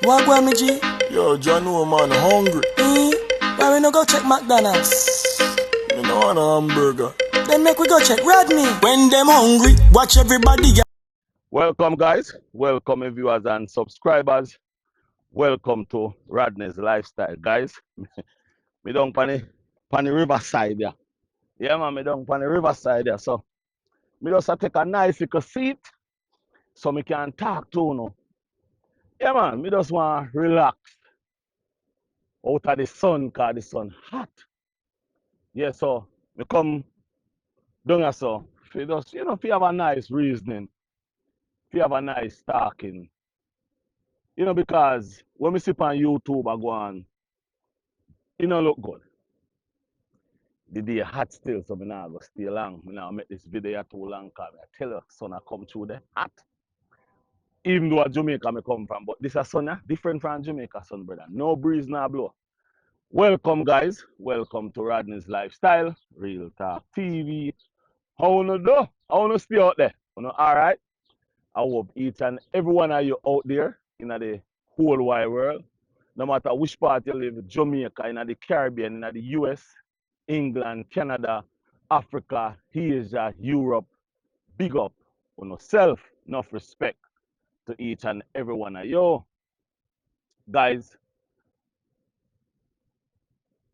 What go me G? Yo, John, no man, hungry. Why we no go check McDonald's? Me no want a hamburger. Then make we go check Rodney. When them hungry, watch everybody. Welcome, guys. Welcome, viewers and subscribers. Welcome to Rodney's Lifestyle, guys. Me down pan the riverside there. Yeah, man, me down pan the riverside there. So, me just take a nice little seat so me can talk to you. Yeah, man, me just want to relax out of the sun because the sun hot. Yeah, so me come down here so if you just, if you have a nice reasoning, if you have a nice talking, because when we sit on YouTube, I go on, look good. The day hot still, so I'm not going to stay long. I'm not make this video too long because I tell you, son, I come through the hot. Even though Jamaica I come from, but this is sun, different from Jamaica, son, brother. No breeze, no blow. Welcome, guys. Welcome to Rodney's Lifestyle, Real Talk TV. How you do? How you stay out there? All right? I hope each and every one of you out there in the whole wide world, no matter which part you live, Jamaica, in the Caribbean, in the US, England, Canada, Africa, Asia, Europe, big up on yourself, enough respect to each and every one of you. Guys,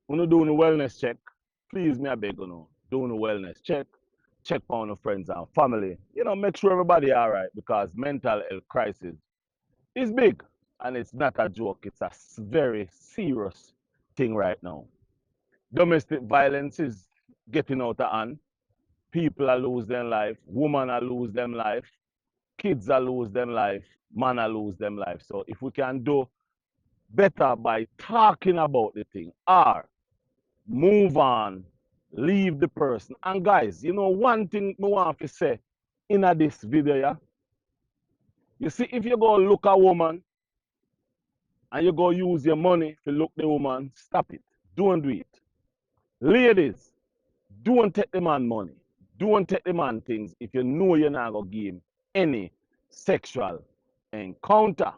when you doing a wellness check, please me I beg you, doing a wellness check, check on your friends and family. Make sure everybody all right because mental health crisis is big and it's not a joke. It's a very serious thing right now. Domestic violence is getting out of hand. People are lose their life, women are lose them life, kids are lose them life, man are lose them life. So if we can do better by talking about the thing or move on, leave the person. And guys, one thing I want to say in this video, yeah? You see, if you go look a woman and you go use your money to look the woman, stop it. Don't do it. Ladies, don't take the man money. Don't take the man things if you know you're not going to give him any sexual encounter.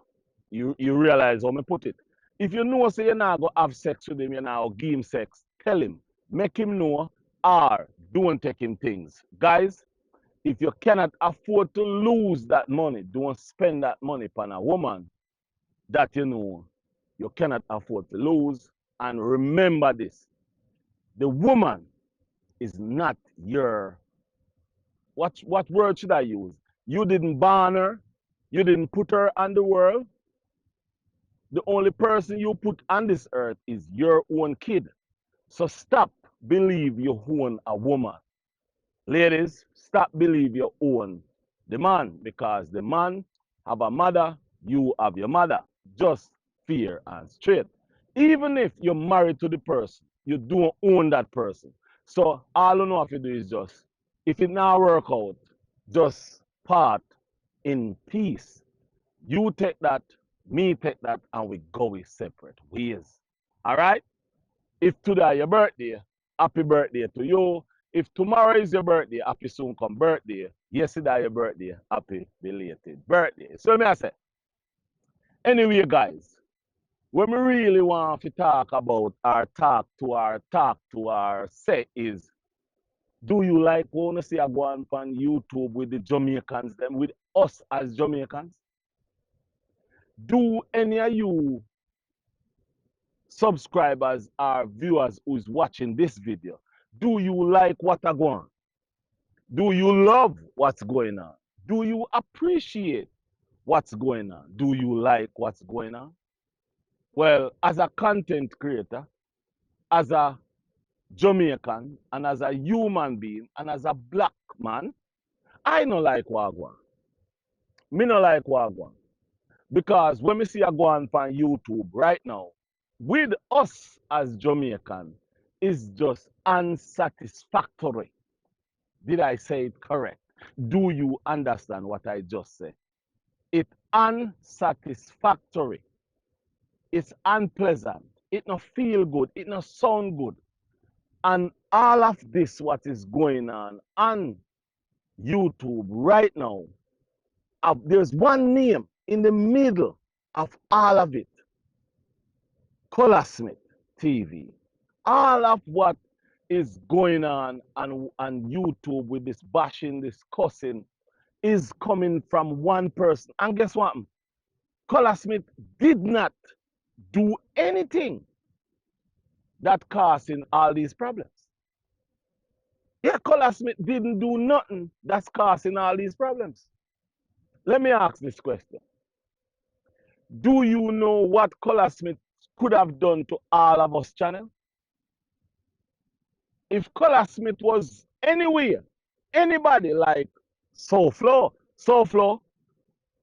You realize how I put it. If you know say you're not going to have sex with him, you're not going to give him sex, tell him. Make him know or don't take him things. Guys, if you cannot afford to lose that money, don't spend that money on a woman that you cannot afford to lose. And remember this, the woman is not your, what word should I use? You didn't born her, you didn't put her on the world. The only person you put on this earth is your own kid. So stop believe you own a woman. Ladies, stop believe you own the man because the man have a mother, you have your mother. Just fair and straight. Even if you're married to the person, you don't own that person. So all you know have to do is just, if it not work out, just part in peace. You take that, me take that, and we go with separate ways. All right? If today your birthday, happy birthday to you. If tomorrow is your birthday, happy soon come birthday. Yesterday your birthday, happy belated birthday. So me I say. Anyway, guys, what we really want to talk about or talk to our say is, do you like want to see I go on YouTube with the Jamaicans, them with us as Jamaicans? Do any of you subscribers or viewers who's watching this video, do you like what I go on? Do you love what's going on? Do you appreciate what's going on? Do you like what's going on? Well, as a content creator, as a Jamaican, and as a human being, and as a black man, I don't like Wagwan. Me no like Wagwan. Because when we see a go on YouTube right now, with us as Jamaican, is just unsatisfactory. Did I say it correct? Do you understand what I just said? It's unsatisfactory. It's unpleasant. It not feel good. It not sound good. And all of this, what is going on YouTube right now, there's one name in the middle of all of it, Colaz Smith TV, all of what is going on YouTube with this bashing, this cussing, is coming from one person. And guess what? Colaz Smith did not do anything that causing all these problems. Yeah, Colaz Smith didn't do nothing that's causing all these problems. Let me ask this question. Do you know what Colaz Smith could have done to all of us channel? If Colaz Smith was anywhere, anybody like Soulflow,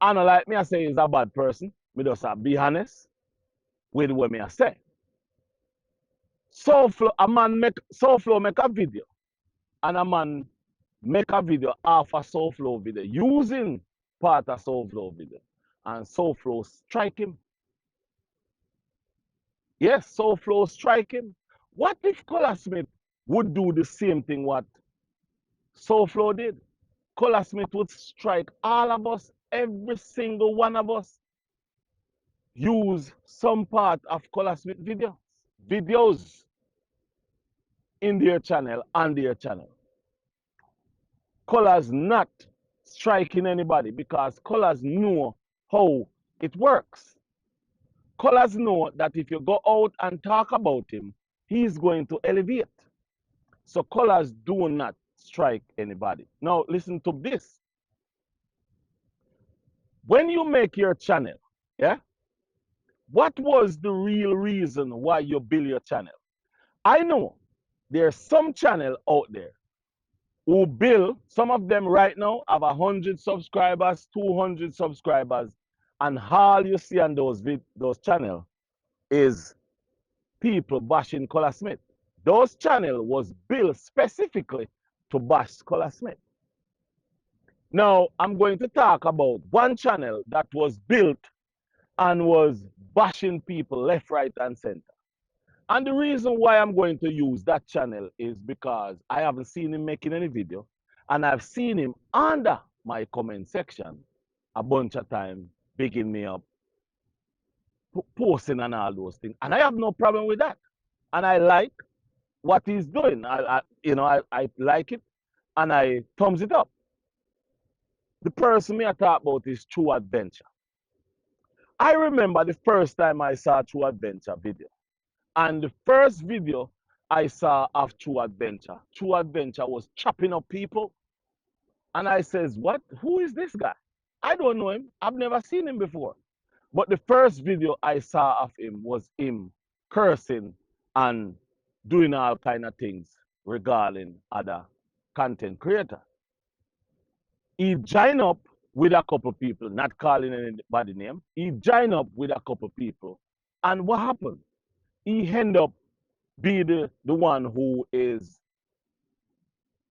I don't like me I say he's a bad person. Me just be honest with what me I say. Soulflow make a video, and a man make a video off a Soulflow video using part of Soulflow video, and Soulflow strike him. Yes, Soulflow strike him. What if Colaz Smith would do the same thing what Soulflow did? Colaz Smith would strike all of us, every single one of us. Use some part of Colaz Smith videos in their channel, on their channel. Colaz not striking anybody because Colaz know how it works. Colaz know that if you go out and talk about him, he's going to elevate. So Colaz do not strike anybody. Now listen to this. When you make your channel, yeah, what was the real reason why you build your channel? I know there's some channel out there who build, some of them right now have 100 subscribers, 200 subscribers, and all you see on those channels is people bashing Colaz Smith. Those channel was built specifically to bash Colaz Smith. Now, I'm going to talk about one channel that was built and was bashing people left, right, and center. And the reason why I'm going to use that channel is because I haven't seen him making any video, and I've seen him under my comment section a bunch of times, bigging me up, posting and all those things. And I have no problem with that. And I like what he's doing. I like it, and I thumbs it up. The person me I talk about is True Adventure. I remember the first time I saw True Adventure video. And the first video I saw of True Adventure was chopping up people. And I says, what? Who is this guy? I don't know him. I've never seen him before. But the first video I saw of him was him cursing and doing all kind of things regarding other content creators. He joined up with a couple people, not calling anybody name. He joined up with a couple people. And what happened? He ended up being the one who is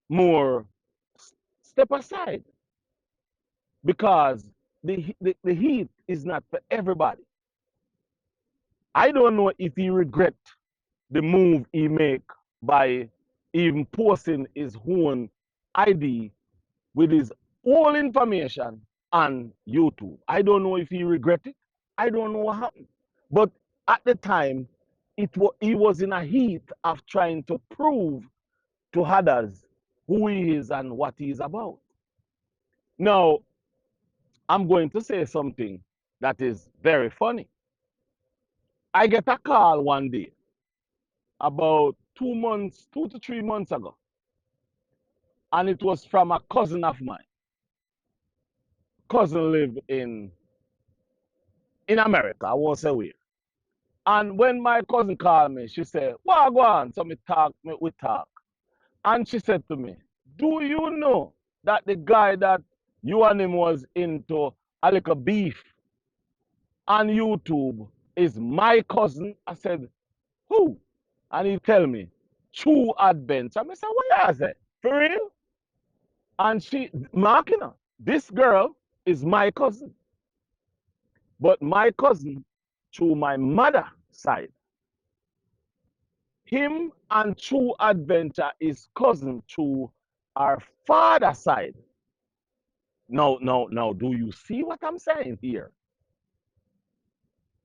more step aside, because the heat is not for everybody. I don't know if he regret the move he make by even posting his own ID with his whole information on YouTube. I don't know if he regret it. I don't know what happened. But at the time, he was in a heat of trying to prove to others who he is and what he is about. Now, I'm going to say something that is very funny. I get a call one day about 2 to 3 months ago, and it was from a cousin of mine. Cousin live in America, I won't say where. And when my cousin called me, she said, "Well, go on." So we talk. And she said to me, "Do you know that the guy that you and him was into a little beef on YouTube is my cousin?" I said, "Who?" And he tell me, "True Adventure." I said, "What is it? For real?" And she marking her. This girl is my cousin. But my cousin, through my mother side, him and True Adventure is cousin to our father side. Now, do you see what I'm saying here?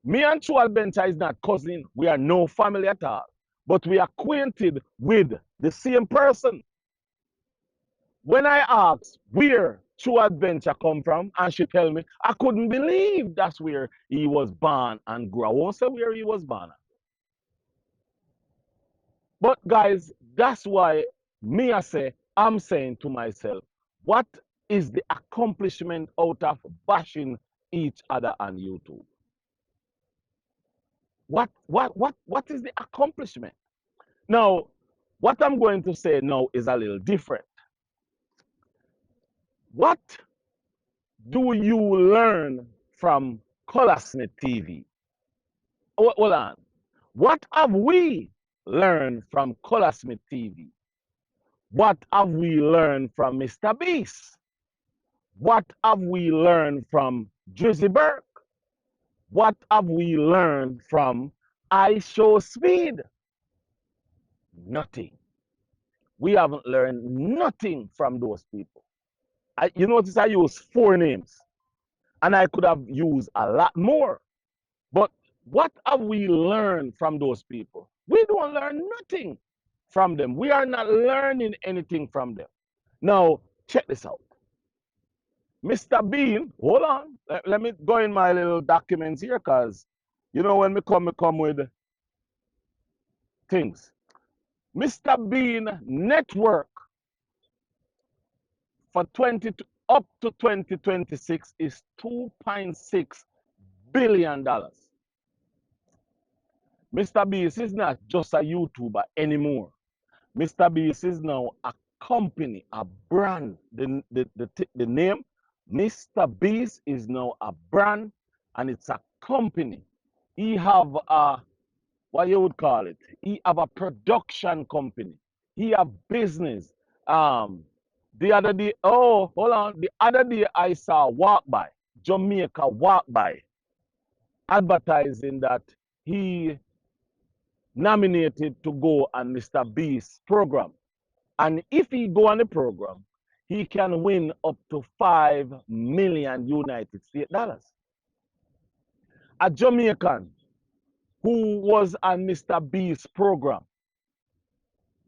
Me and True Adventure is not cousin. We are no family at all. But we are acquainted with the same person. When I asked where True Adventure come from, and she tell me, I couldn't believe that's where he was born and grew. I won't say where he was born. But guys, that's why me I say, I'm saying to myself, what is the accomplishment out of bashing each other on YouTube? What is the accomplishment? Now, what I'm going to say now is a little different. What do you learn from Colaz Smith TV? Hold on. What have we learned from Colaz Smith TV? What have we learned from MrBeast? What have we learned from Drizzy Burke? What have we learned from IShowSpeed? Nothing. We haven't learned nothing from those people. You notice I use 4 names, and I could have used a lot more. But what have we learned from those people? We don't learn nothing from them. We are not learning anything from them. Now, check this out. Mr. Bean, hold on. Let me go in my little documents here, because you know when we come with things. Mr. Bean network for up to 2026 is $2.6 billion. MrBeast is not just a YouTuber anymore. MrBeast is now a company, a brand. The name MrBeast is now a brand, and it's a company. He have a, what you would call it, he have a production company. He have business. The other day, oh, hold on. The other day I saw walk by, Jamaica walk by, advertising that he nominated to go on MrBeast's program. And if he go on the program, he can win up to 5 million United States dollars. A Jamaican who was on MrBeast's program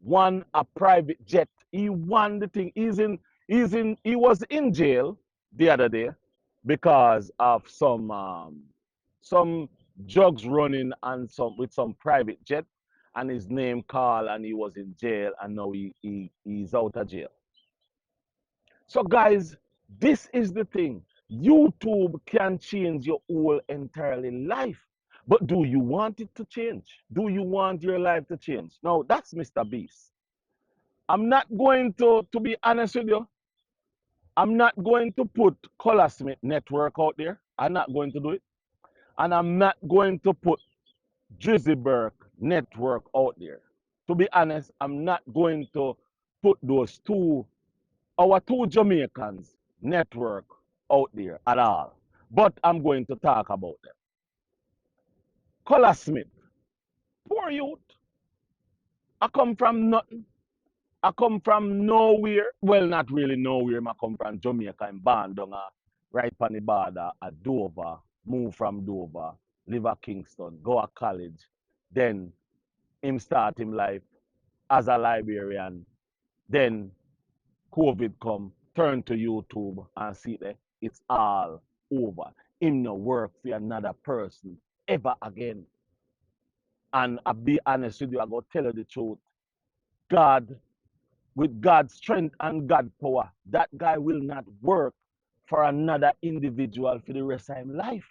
won a private jet. He won the thing. He was in jail the other day because of some drugs running and with some private jet, and his name called, and he was in jail, and now he's out of jail. So guys, this is the thing. YouTube can change your whole entirely life. But do you want it to change? Do you want your life to change? Now, that's MrBeast. I'm not going to be honest with you, I'm not going to put Colaz Smith network out there. I'm not going to do it. And I'm not going to put Drizzy Burke network out there. To be honest, I'm not going to put our two Jamaicans network out there at all. But I'm going to talk about them. Colaz Smith, poor youth. I come from nothing. I come from nowhere. Well, not really nowhere. I come from Jamaica and born down right on the border at Dover. Move from Dover, live at Kingston, go to college. Then him start him life as a librarian. Then COVID come, turn to YouTube and see that it's all over. Him no work for another person ever again. And I'll be honest with you, I go tell you the truth. God, with God's strength and God's power, that guy will not work for another individual for the rest of his life.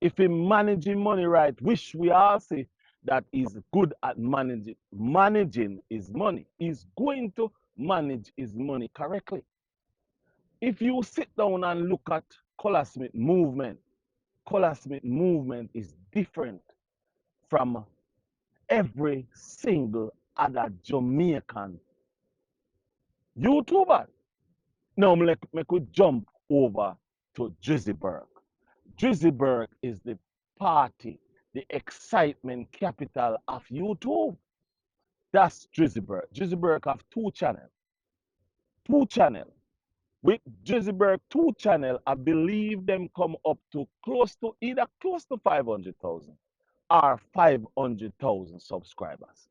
If he managing money right, which we all say that he's good at managing his money, he's going to manage his money correctly. If you sit down and look at Colaz Smith movement is different from every single other Jamaican YouTuber. Now, make we jump over to Drizzy Burke. Drizzy Burke is the party, the excitement capital of YouTube. That's Drizzy Burke. Drizzy Burke have 2 channels. 2 channels. With Drizzy Burke 2 channel, I believe them come up to either close to 500,000 or 500,000 subscribers.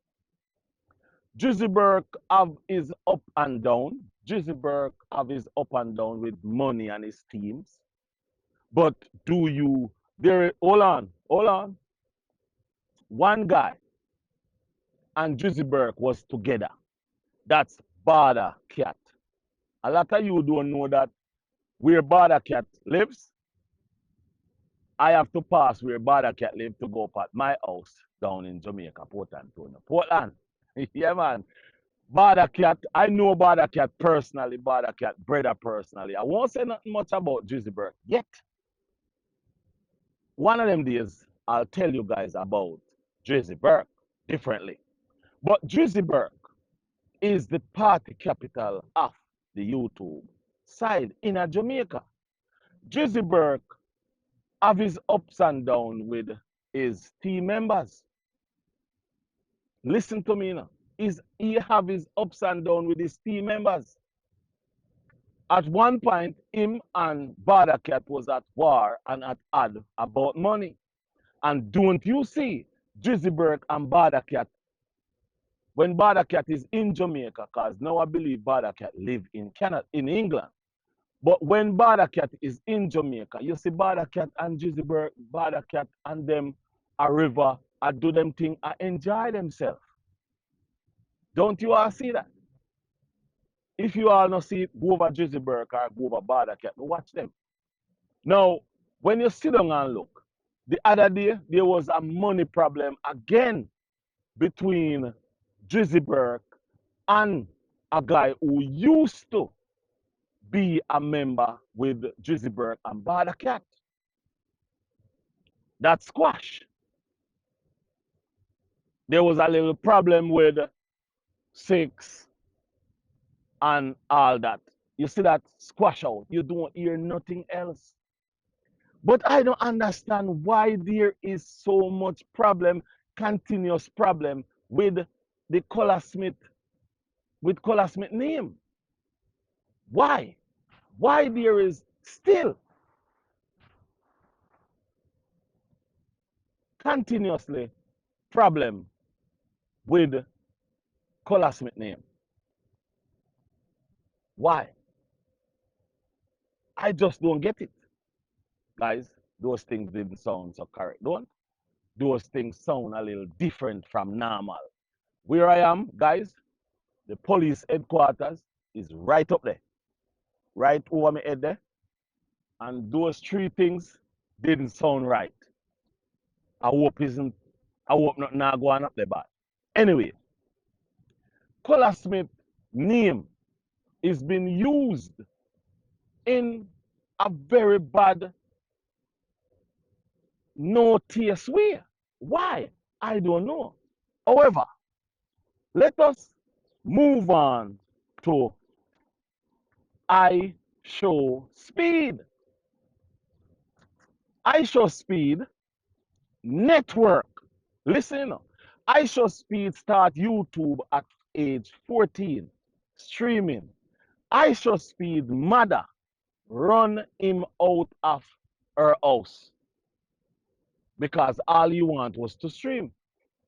Drizzy Burke have his up and down. Drizzy Burke have his up and down with money and his teams. But hold on. One guy and Drizzy Burke was together. That's Bada Cat. A lot of you don't know that where Bada Cat lives. I have to pass where Bada Cat lives to go up at my house down in Jamaica, Portland. Yeah, man. Bada Cat, I know Bada Cat personally, Bada Cat brother personally. I won't say nothing much about Drizzy Burke yet. One of them days, I'll tell you guys about Drizzy Burke differently. But Drizzy Burke is the party capital of the YouTube side in Jamaica. Drizzy Burke have his ups and downs with his team members. Listen to me now. He have his ups and downs with his team members. At one point, him and Badacat was at war and at odds about money. And don't you see Drizzy Burke and Badacat when Badacat is in Jamaica, because now I believe Badacat live in Canada, in England. But when Badacat is in Jamaica, you see Badacat and Drizzy Burke, Badacat and them a river, I do them thing, I enjoy themselves. Don't you all see that? If you all not see it, go over Drizzy Burke or go over Badacat, watch them. Now, when you sit down and look, the other day there was a money problem again between Drizzy Burke and a guy who used to be a member with Drizzy Burke and Badacat. That squash. There was a little problem with Six and all that. You see that squash out. You don't hear nothing else. But I don't understand why there is so much problem, continuous problem with the Colaz Smith, name. Why? Why there is still continuously problem with Colaz Smith name? Why? I just don't get it. Guys, those things didn't sound so correct, don't? Those things sound a little different from normal. Where I am, guys, the police headquarters is right up there, right over my head there. And those three things didn't sound right. I hope not now going up there bad. Anyway, Colaz Smith name is being used in a very bad, no taste way. Why? I don't know. However, let us move on to IShowSpeed. IShowSpeed network. Listen, IShowSpeed start YouTube at age 14, streaming. IShowSpeed mother run him out of her house because all he want was to stream.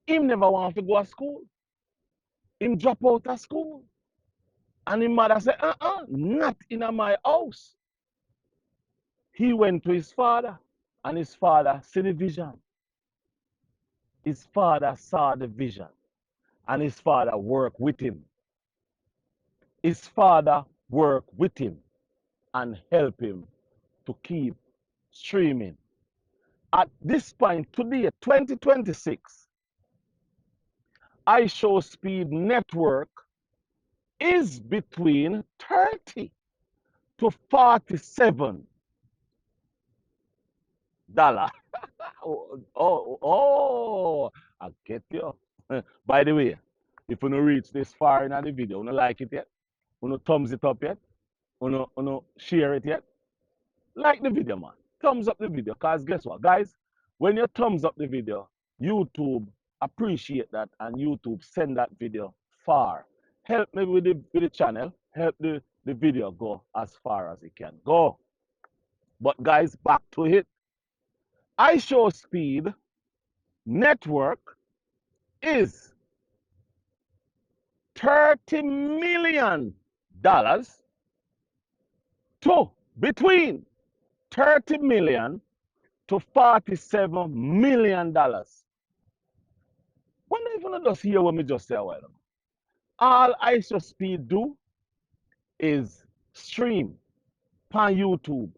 Him never want to go to school. Him drop out of school. And his mother said, not in my house. He went to his father, and his father see the vision. His father saw the vision, and his father worked with him. His father worked with him and help him to keep streaming. At this point, today, 2026, IShowSpeed network is between 30 to $47. I get you. By the way, if you don't reach this far in the video, you don't like it yet, you don't thumbs it up yet, you don't share it yet, like the video, man. Thumbs up the video, because guess what, guys? When you thumbs up the video, YouTube appreciate that and YouTube send that video far. Help me with the channel, help the the video go as far as it can go. But guys, back to it. IShowSpeed network is $30 million to between 30 million to $47 million. When even just hear what me just say a while ago. All IShowSpeed do is stream on YouTube.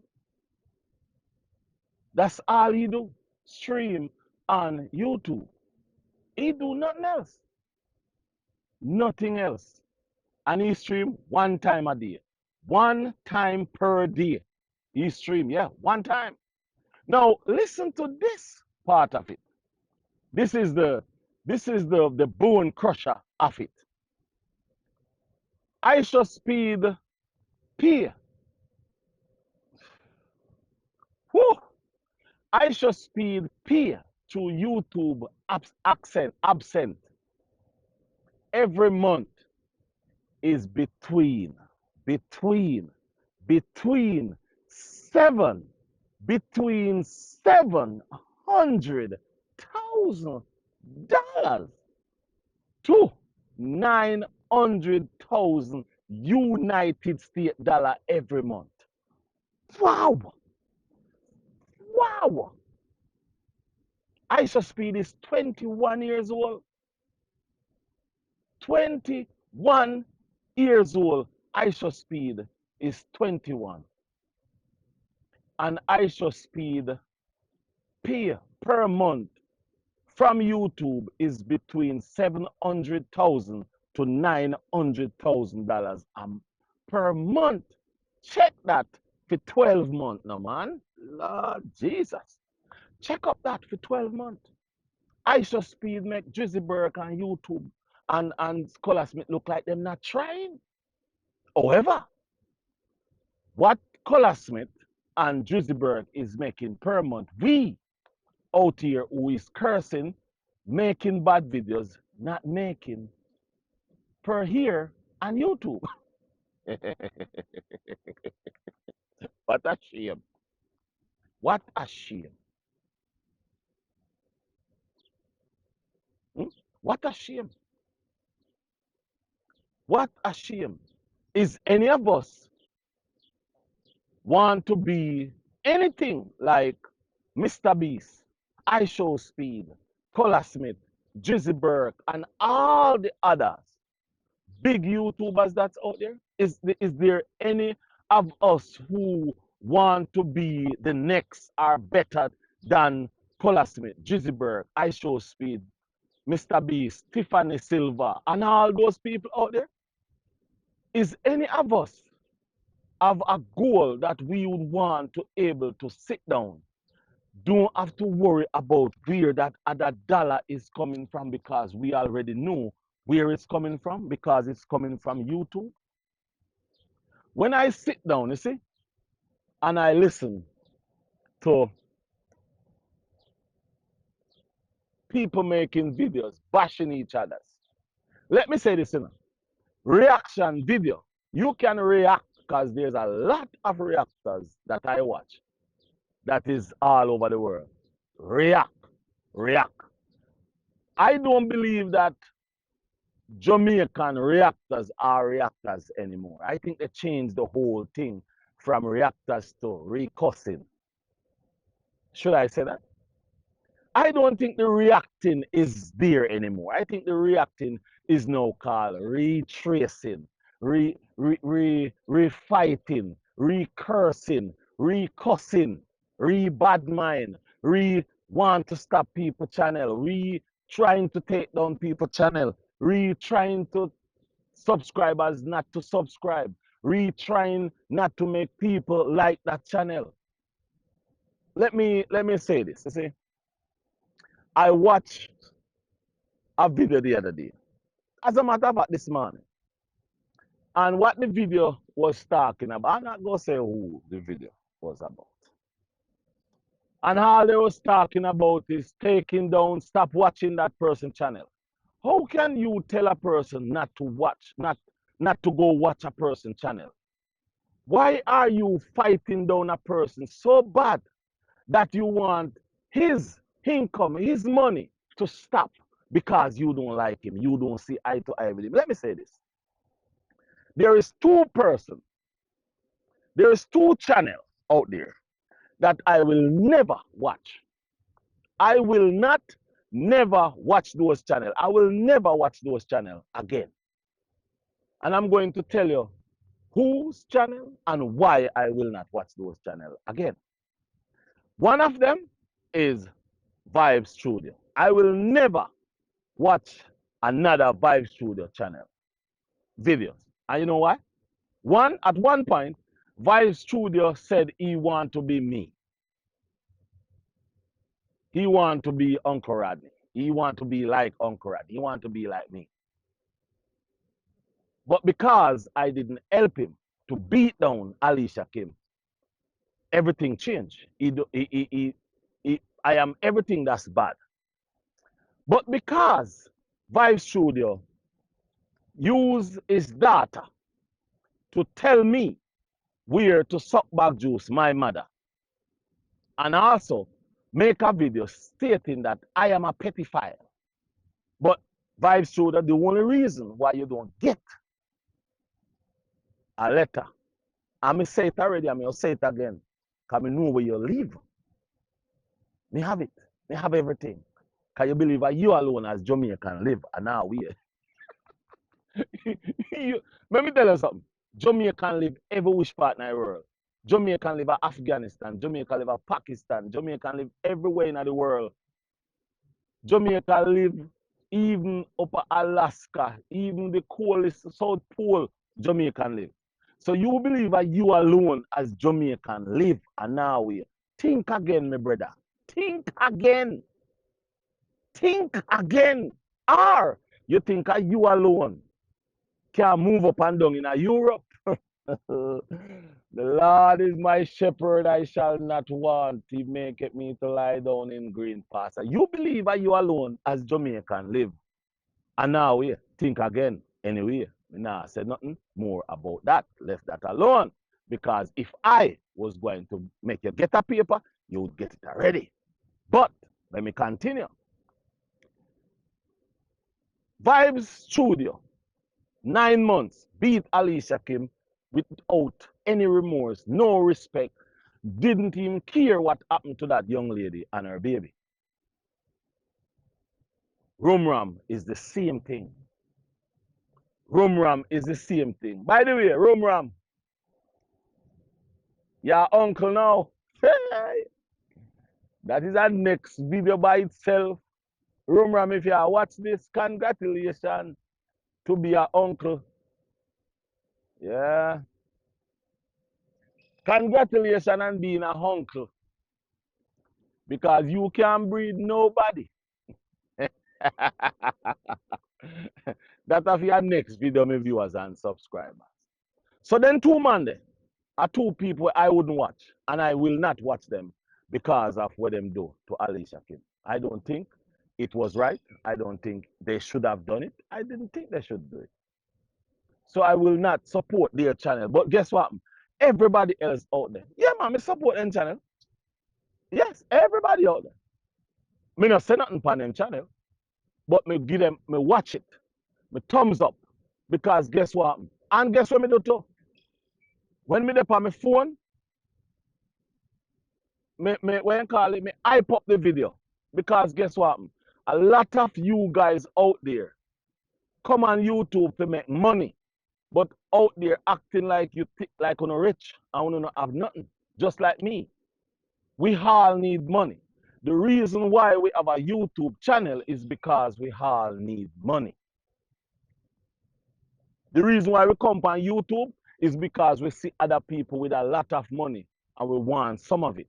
That's all he do. Stream on YouTube. He do nothing else. Nothing else. And he stream one time a day. One time per day. He stream, yeah, one time. Now listen to this part of it. This is the bone crusher of it. IShowSpeed pay. Whew. IShowSpeed pay to YouTube absent every month is between seven between $700,000 to 900,000 United States dollar every month. Wow! Wow! IShowSpeed is 21 years old. 21 years old. IShowSpeed is 21. And IShowSpeed pay per month from YouTube is between 700,000 to 900,000 dollars per month. Check that for 12 months now, man. Lord Jesus. Check up that for 12 months. IShowSpeed make Drizzy Burke on YouTube and Colaz Smith look like them not trying. However, what Colaz Smith and Drizzy Burke is making per month, we out here who is cursing, making bad videos, not making per year on YouTube. What a shame. What a shame. Hmm? What a shame. What a shame. Is any of us want to be anything like MrBeast, IShowSpeed, Colaz Smith, Drizzy Burke, and all the others, big YouTubers that's out there? Is there any of us who want to be the next or better than Colaz Smith, Drizzy Burke, IShowSpeed, MrBeast, Tiffany Silver, and all those people out there? Is any of us have a goal that we would want to able to sit down? Don't have to worry about where that other dollar is coming from because we already know where it's coming from because it's coming from YouTube. When I sit down, you see, and I listen to people making videos, bashing each other. Let me say this, you know, reaction video. You can react because there's a lot of reactors that I watch that is all over the world. React. I don't believe that Jamaican reactors are reactors anymore. I think they changed the whole thing from reactors to recussing. Should I say that? I don't think the reacting is there anymore. I think the reacting is now called retracing, refighting, recursing, recussing, re-bad mind, re-want to stop people channel, re-trying to take down people channel, re-trying to subscribers not to subscribe, re-trying not to make people like that channel. Let me say this, you see. I watched a video the other day. As a matter of fact, this morning. And what the video was talking about, I'm not going to say who the video was about. And all they was talking about is taking down, stop watching that person's channel. How can you tell a person not to watch, not to go watch a person's channel? Why are you fighting down a person so bad that you want his income, his money to stop because you don't like him, you don't see eye to eye with him? Let me say this. There is two channels out there that I will never watch. I will not never watch those channels. I will never watch those channels again. And I'm going to tell you whose channel and why I will not watch those channels again. One of them is Vibe Studio. I will never watch another Vibe Studio channel videos. And you know why? At one point, Vibe Studio said he want to be me. He want to be Uncle Rodney. He want to be like Uncle Rodney. He want to be like me. But because I didn't help him to beat down Alicia Kim, everything changed. I am everything that's bad. But because Vibe Studio used his data to tell me where to suck back juice my mother, and also make a video stating that I am a pedophile. But Vibe Studio, the only reason why you don't get a letter, I'm going to say it already, I'm going to say it again, because I know where you live. Me have it. Me have everything. Can you believe that you alone as Jamaican live and now we let me tell you something. Jamaican live every which part in the world. Jamaican live in Afghanistan. Jamaica live in Pakistan. Jamaican live everywhere in the world. Jamaica live even up Alaska, even the coldest South Pole, Jamaican live. So you believe that you alone as Jamaican live and now we think again, my brother. Think again. Think again. Or you think that you alone can move up and down in Europe? The Lord is my shepherd, I shall not want. He maketh me to lie down in green pastures. You believe that you alone as Jamaican live. And now we think again. Anyway, now I said nothing more about that. Left that alone. Because if I was going to make you get a paper, you would get it already. But let me continue. Vibes Studio, 9 months, beat Alicia Kim without any remorse, no respect, didn't even care what happened to that young lady and her baby. Rumram is the same thing. Rumram is the same thing. By the way, Rumram, your uncle now. That is our next video by itself. Rumram, if you watch this, congratulations to be your uncle. Yeah. Congratulations on being a uncle. Because you can't breed nobody. That's of your next video, my viewers and subscribers. So then 2 man are 2 people I wouldn't watch, and I will not watch them because of what them do to Alicia Kim. I don't think it was right. I don't think they should have done it. I didn't think they should do it. So I will not support their channel. But guess what? Everybody else out there. Yeah, man, I support them channel. Yes, everybody out there. Me not say nothing on them channel, but me give them, me watch it, me thumbs up. Because guess what? And guess what me do too? When me dey on my phone, when you call it, me hype up the video. Because guess what? A lot of you guys out there come on YouTube to make money, but out there acting like you like you're rich and you don't have nothing, just like me. We all need money. The reason why we have a YouTube channel is because we all need money. The reason why we come on YouTube is because we see other people with a lot of money and we want some of it.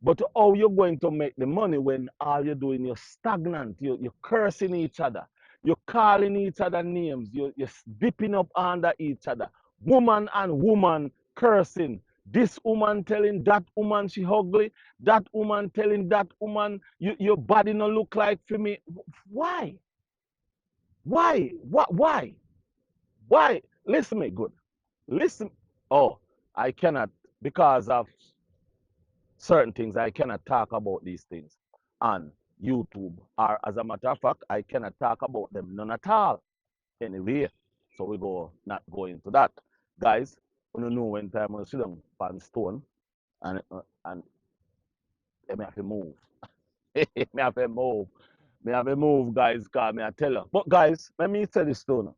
But how you're going to make the money when all you're doing, you're stagnant, you're cursing each other, you're calling each other names, you're dipping up under each other. Woman and woman cursing. This woman telling that woman she ugly, that woman telling that woman your body no look like for me. Why? Why? What? Why? Why? Listen me good. Listen. Oh, I cannot, because of certain things, I cannot talk about these things on YouTube. Or as a matter of fact, I cannot talk about them none at all. Anyway, so we go not go into that. Guys, you know when time I sit down on stone and me have to move. Me have to move. Me have to move, guys, because me I tell you. But guys, let me tell this to you.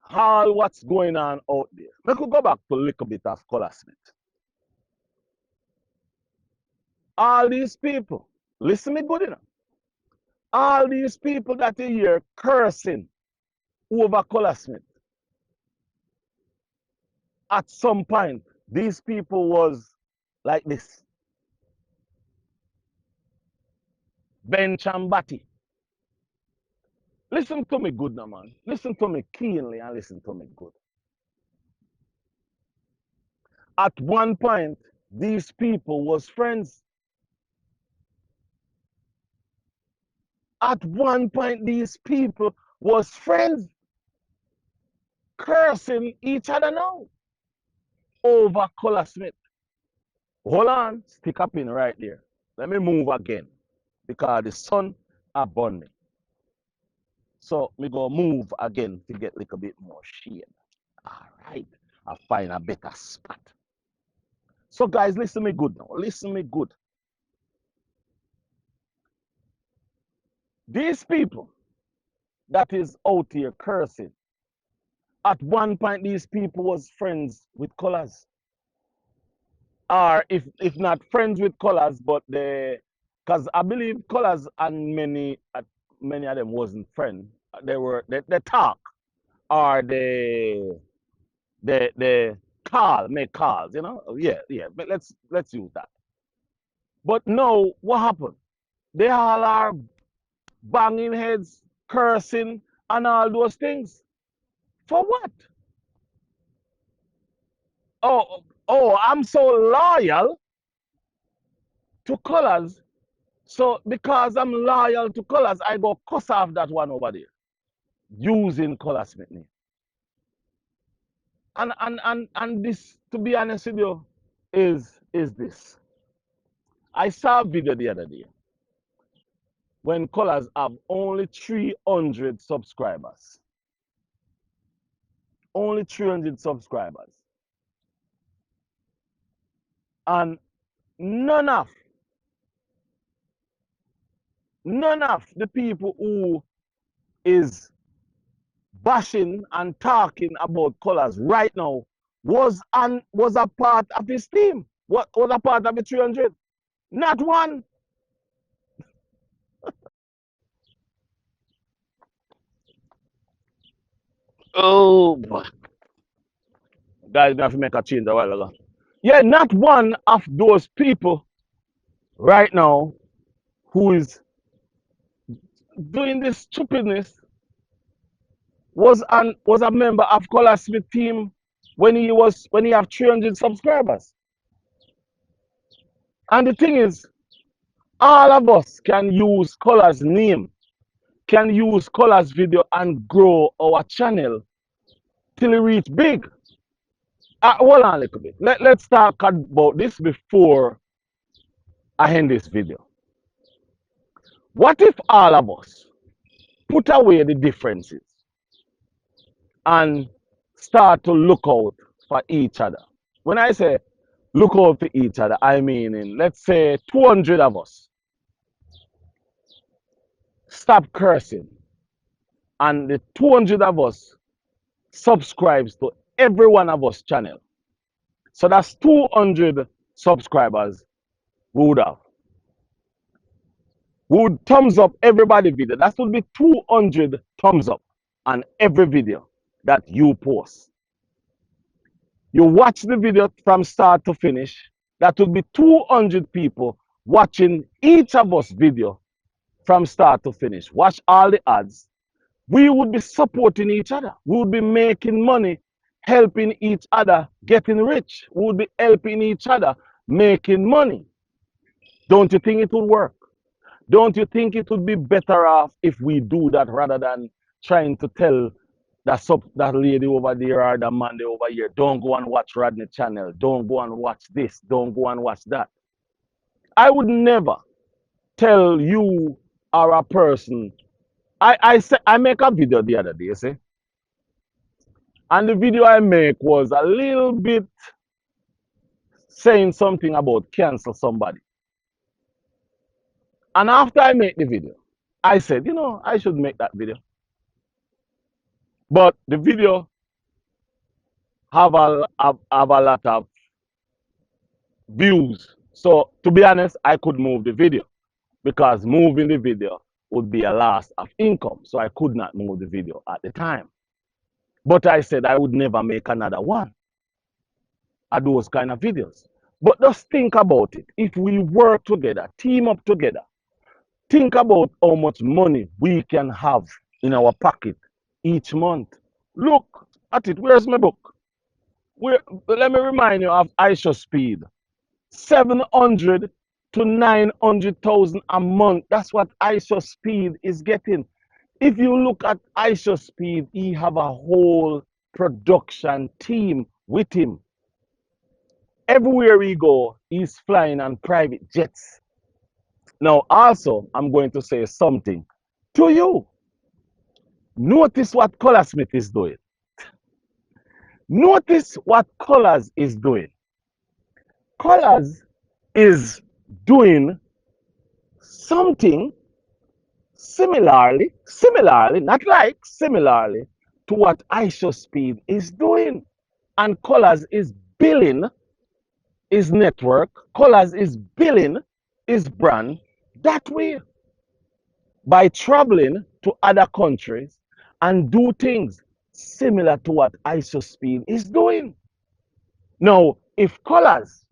All what's going on out there. We could go back to a little bit of Colaz Smith. All these people, listen me good enough. All these people that you hear cursing over Colaz Smith, at some point, these people was like this. Bench and Batty. Listen to me good now, man. Listen to me keenly and listen to me good. At one point, these people was friends. At one point, these people was friends, cursing each other now over Colaz Smith. Hold on, stick up in right there. Let me move again because the sun upon me. So me go move again to get a little bit more shade. All right, I find a better spot. So guys, listen me good now. Listen me good. These people that is out here cursing, at one point these people was friends with Colaz. Or if not friends with Colaz, but they, because I believe Colaz and many of them wasn't friends. They talk or they make calls, you know. Yeah. But let's use that. But no, what happened? They all are banging heads, cursing, and all those things. For what? I'm so loyal to Colaz. So because I'm loyal to Colaz, I go cuss off that one over there using Colaz Smith name. And this, to be honest with you, is this. I saw a video the other day when Colaz have only 300 subscribers. Only 300 subscribers. And none of the people who is bashing and talking about Colaz right now was a part of his team. What was a part of the 300? Not one. Oh boy. Guys, we have to make a change a while ago. Yeah, not one of those people right now who is doing this stupidness was a member of Colaz Smith team when he have 300 subscribers. And the thing is, all of us can use Colaz name, can use Colaz video and grow our channel till it reach big. Hold on a little bit. Let's talk about this before I end this video. What if all of us put away the differences and start to look out for each other? When I say look out for each other, I mean in, let's say, 200 of us stop cursing and the 200 of us subscribes to every one of us channel. So that's 200 subscribers we would have. We would thumbs up everybody video. That would be 200 thumbs up on every video that you post. You watch the video from start to finish. That would be 200 people watching each of us video from start to finish. Watch all the ads. We would be supporting each other. We would be making money, helping each other, getting rich. We would be helping each other, making money. Don't you think it would work? Don't you think it would be better off if we do that rather than trying to tell that lady over there or the man there over here, don't go and watch Rodney channel. Don't go and watch this. Don't go and watch that. I would never tell you or a person. I make a video the other day, you see? And the video I make was a little bit saying something about cancel somebody. And after I make the video, I said, you know, I should make that video. But the video have a lot of views. So to be honest, I could move the video because moving the video would be a loss of income. So I could not move the video at the time. But I said I would never make another one of those kind of videos. But just think about it. If we work together, team up together, think about how much money we can have in our pocket each month. Look at it. Where's my book? Let me remind you of IShowSpeed. 700 to 900,000 a month. That's what IShowSpeed is getting. If you look at IShowSpeed, he have a whole production team with him. Everywhere we go, he's flying on private jets. Now, also, I'm going to say something to you. Notice what Colaz Smith is doing. Notice what Colaz is doing. Colaz is doing something similarly, not like, similarly to what IShowSpeed is doing. And Colaz is billing his network, Colaz is billing his brand that way by traveling to other countries and do things similar to what IShowSpeed is doing. Now, if Colaz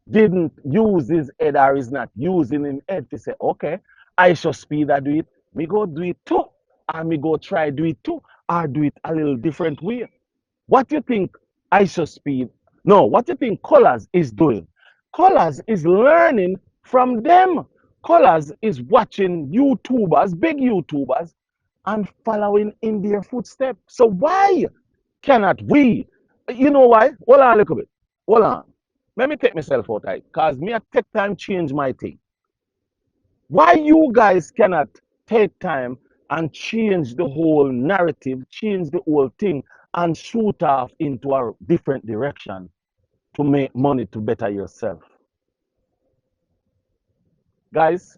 didn't use his head or is not using his head to say, okay, IShowSpeed I do it, me go do it too. And me go try do it too, or do it a little different way. What do you think IShowSpeed, no, what do you think Colaz is doing? Colaz is learning from them. Colaz is watching YouTubers, big YouTubers, and following in their footsteps. So why cannot we? You know why? Hold on a little bit. Hold on. Let me take myself out, right? Because me I take time change my thing. Why you guys cannot take time and change the whole narrative, change the whole thing, and shoot off into a different direction to make money to better yourself? Guys,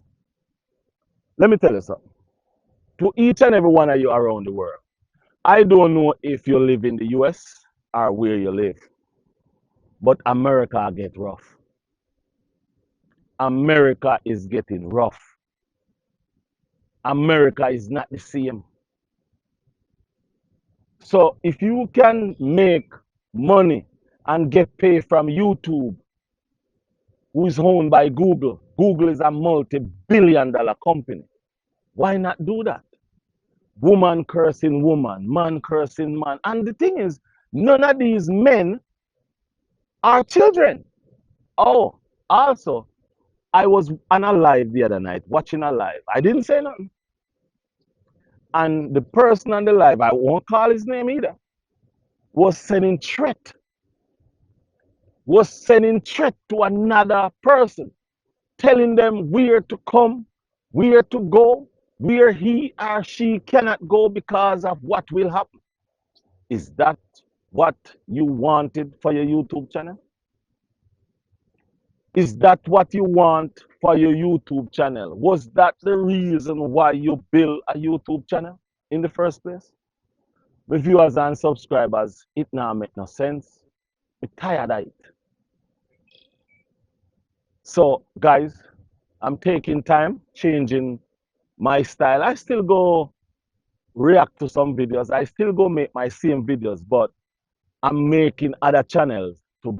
let me tell you something. To each and every one of you around the world, I don't know if you live in the US or where you live, but America get rough. America is getting rough. America is not the same. So if you can make money and get paid from YouTube, who is owned by Google, Google is a multi-billion-dollar company. Why not do that? Woman cursing woman, man cursing man. And the thing is, none of these men are children. Oh, also, I was on a live the other night, watching a live. I didn't say nothing. And the person on the live, I won't call his name either, was sending threat to another person, telling them where to come, where to go, where he or she cannot go because of what will happen. Is that what you wanted for your YouTube channel? Is that what you want for your YouTube channel? Was that the reason why you built a YouTube channel in the first place? The viewers and subscribers, it now make no sense. We're tired of it. So, guys, I'm taking time, changing my style. I still go react to some videos. I still go make my same videos, but I'm making other channels to